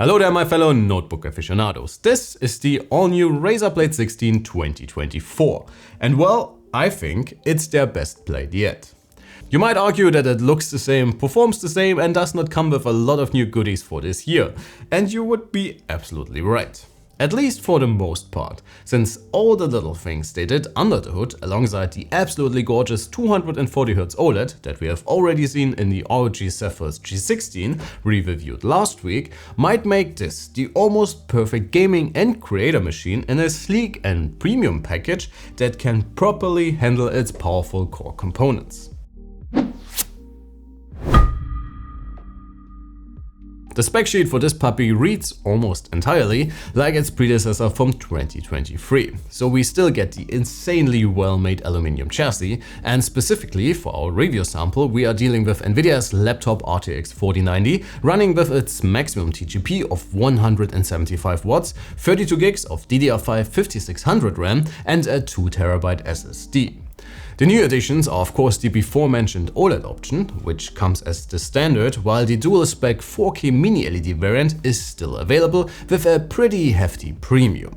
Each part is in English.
Hello there my fellow notebook aficionados, this is the all-new Razer Blade 16 2024 and well, I think it's their best blade yet. You might argue that it looks the same, performs the same and does not come with a lot of new goodies for this year, and you would be absolutely right. At least for the most part, since all the little things they did under the hood alongside the absolutely gorgeous 240Hz OLED that we have already seen in the ROG Zephyrus G16 re-reviewed last week might make this the almost perfect gaming and creator machine in a sleek and premium package that can properly handle its powerful core components. The spec sheet for this puppy reads almost entirely like its predecessor from 2023, so we still get the insanely well-made aluminum chassis, and specifically for our review sample we are dealing with Nvidia's laptop RTX 4090 running with its maximum TGP of 175 watts, 32 gigs of DDR5-5600 RAM and a 2TB SSD. The new additions are of course the before mentioned OLED option, which comes as the standard, while the dual spec 4K mini LED variant is still available with a pretty hefty premium.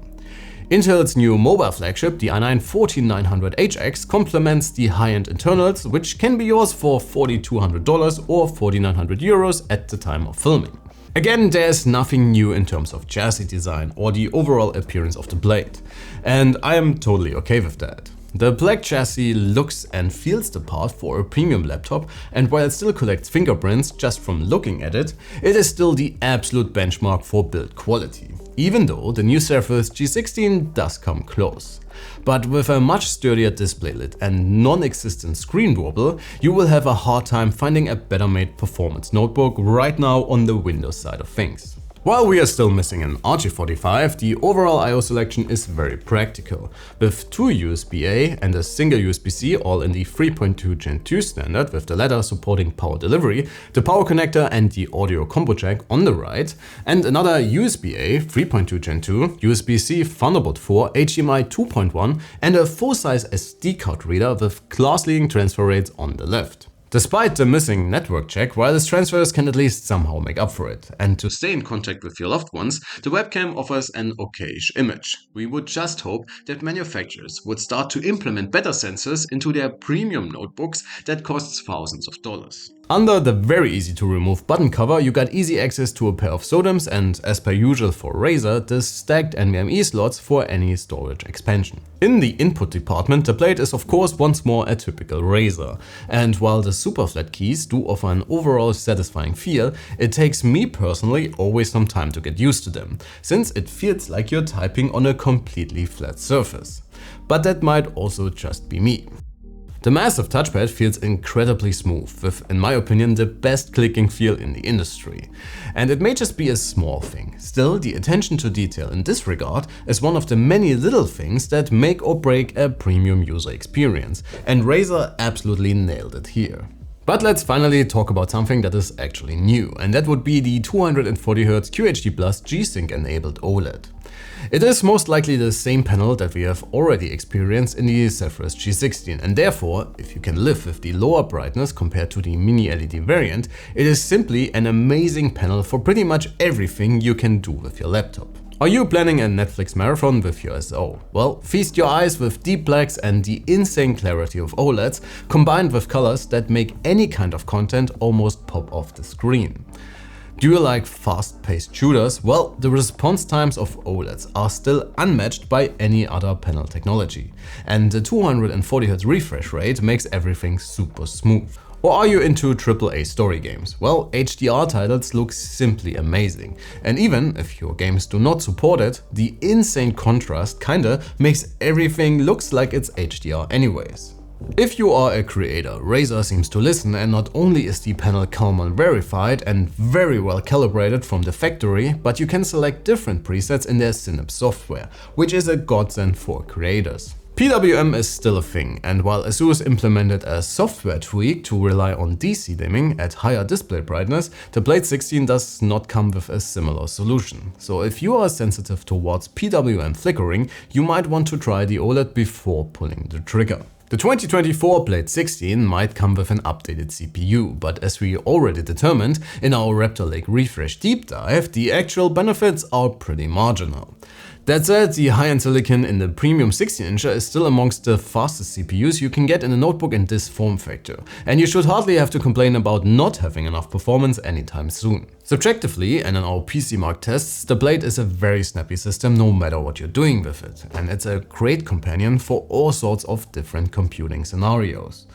Intel's new mobile flagship, the i9-14900HX, complements the high-end internals, which can be yours for $4,200 or €4,900 at the time of filming. Again, there's nothing new in terms of chassis design or the overall appearance of the blade, and I am totally okay with that. The black chassis looks and feels the part for a premium laptop, and while it still collects fingerprints just from looking at it, it is still the absolute benchmark for build quality, even though the new Zephyrus G16 does come close. But with a much sturdier display lid and non-existent screen wobble, you will have a hard time finding a better made performance notebook right now on the Windows side of things. While we are still missing an RJ45, the overall I/O selection is very practical, with two USB-A and a single USB-C all in the 3.2 Gen 2 standard, with the latter supporting power delivery, the power connector and the audio combo jack on the right, and another USB-A 3.2 Gen 2, USB-C Thunderbolt 4, HDMI 2.1 and a full-size SD card reader with class-leading transfer rates on the left. Despite the missing network check, wireless transfers can at least somehow make up for it. And to stay in contact with your loved ones, the webcam offers an okayish image. We would just hope that manufacturers would start to implement better sensors into their premium notebooks that costs thousands of dollars. Under the very easy to remove button cover, you got easy access to a pair of SODIMMs and, as per usual for Razer, the stacked NVMe slots for any storage expansion. In the input department, the blade is of course once more a typical Razer, and while the super flat keys do offer an overall satisfying feel, it takes me personally always some time to get used to them, since it feels like you're typing on a completely flat surface. But that might also just be me. The massive touchpad feels incredibly smooth, with, in my opinion, the best clicking feel in the industry. And it may just be a small thing, still the attention to detail in this regard is one of the many little things that make or break a premium user experience, and Razer absolutely nailed it here. But let's finally talk about something that is actually new, and that would be the 240Hz QHD+ G-Sync enabled OLED. It is most likely the same panel that we have already experienced in the Zephyrus G16, and therefore, if you can live with the lower brightness compared to the mini LED variant, it is simply an amazing panel for pretty much everything you can do with your laptop. Are you planning a Netflix marathon with your SO? Well, feast your eyes with deep blacks and the insane clarity of OLEDs, combined with colors that make any kind of content almost pop off the screen. Do you like fast-paced shooters? Well, the response times of OLEDs are still unmatched by any other panel technology, and the 240Hz refresh rate makes everything super smooth. Or are you into AAA story games? Well, HDR titles look simply amazing, and even if your games do not support it, the insane contrast kinda makes everything looks like it's HDR anyways. If you are a creator, Razer seems to listen, and not only is the panel Kalman verified and very well calibrated from the factory, but you can select different presets in their Synapse software, which is a godsend for creators. PWM is still a thing, and while ASUS implemented a software tweak to rely on DC dimming at higher display brightness, the Blade 16 does not come with a similar solution. So if you are sensitive towards PWM flickering, you might want to try the OLED before pulling the trigger. The 2024 Blade 16 might come with an updated CPU, but as we already determined in our Raptor Lake Refresh deep dive, the actual benefits are pretty marginal. That said, the high-end silicon in the premium 16-incher is still amongst the fastest CPUs you can get in a notebook in this form factor, and you should hardly have to complain about not having enough performance anytime soon. Subjectively, and in our PC Mark tests, the Blade is a very snappy system no matter what you're doing with it, and it's a great companion for all sorts of different computing scenarios.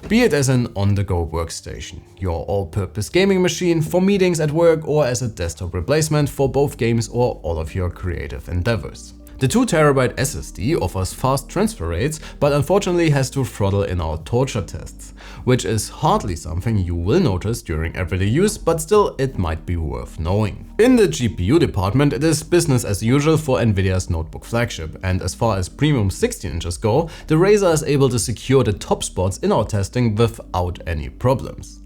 Be it as an on-the-go workstation, your all-purpose gaming machine for meetings at work, or as a desktop replacement for both games or all of your creative endeavors. The 2TB SSD offers fast transfer rates, but unfortunately has to throttle in our torture tests, which is hardly something you will notice during everyday use, but still it might be worth knowing. In the GPU department, it is business as usual for Nvidia's notebook flagship, and as far as premium 16-inches go, the Razer is able to secure the top spots in our testing without any problems.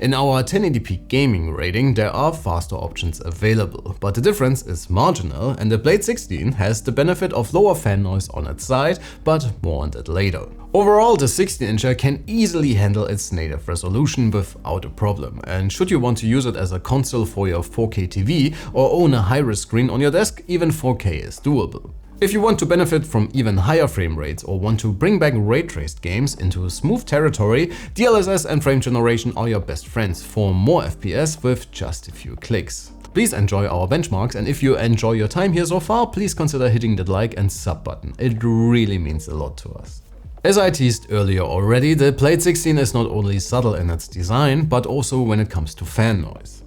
In our 1080p gaming rating, there are faster options available, but the difference is marginal, and the Blade 16 has the benefit of lower fan noise on its side, but more on that later. Overall, the 16-incher can easily handle its native resolution without a problem, and should you want to use it as a console for your 4K TV or own a high-res screen on your desk, even 4K is doable. If you want to benefit from even higher frame rates or want to bring back ray-traced games into smooth territory, DLSS and frame generation are your best friends for more FPS with just a few clicks. Please enjoy our benchmarks, and if you enjoy your time here so far, please consider hitting that like and sub button. It really means a lot to us. As I teased earlier already, the Blade 16 is not only subtle in its design, but also when it comes to fan noise.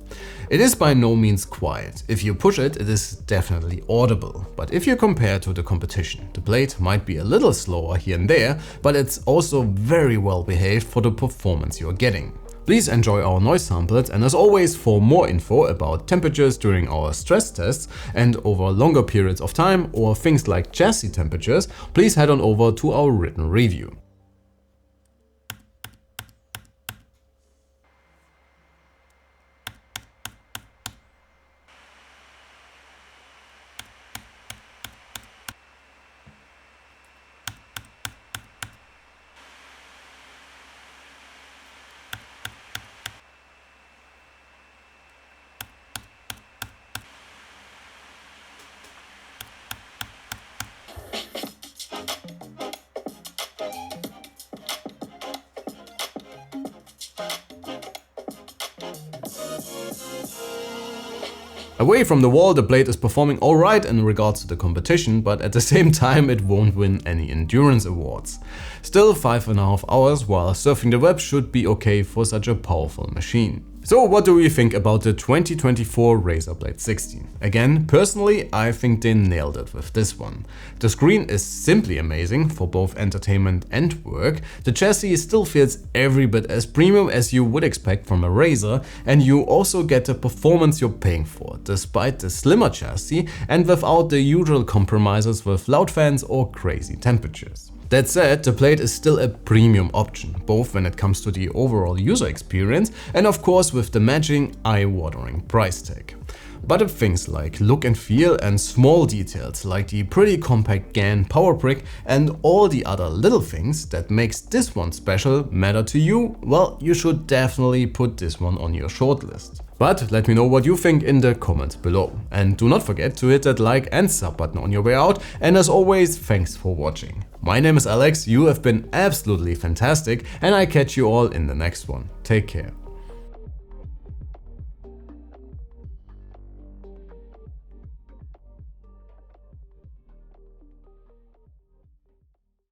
It is by no means quiet. If you push it, it is definitely audible. But if you compare to the competition, the Blade might be a little slower here and there, but it's also very well behaved for the performance you're getting. Please enjoy our noise samples, and as always, for more info about temperatures during our stress tests and over longer periods of time, or things like chassis temperatures, please head on over to our written review. Away from the wall, the Blade is performing alright in regards to the competition, but at the same time it won't win any endurance awards. Still, 5.5 hours while surfing the web should be okay for such a powerful machine. So what do we think about the 2024 Razer Blade 16? Again, personally, I think they nailed it with this one. The screen is simply amazing for both entertainment and work. The chassis still feels every bit as premium as you would expect from a Razer, and you also get the performance you're paying for, despite the slimmer chassis and without the usual compromises with loud fans or crazy temperatures. That said, the Blade is still a premium option, both when it comes to the overall user experience and of course with the matching eye-watering price tag. But if things like look and feel and small details like the pretty compact GAN power brick and all the other little things that makes this one special matter to you, well, you should definitely put this one on your shortlist. But let me know what you think in the comments below. And do not forget to hit that like and sub button on your way out. And as always, thanks for watching. My name is Alex, you have been absolutely fantastic, and I catch you all in the next one. Take care.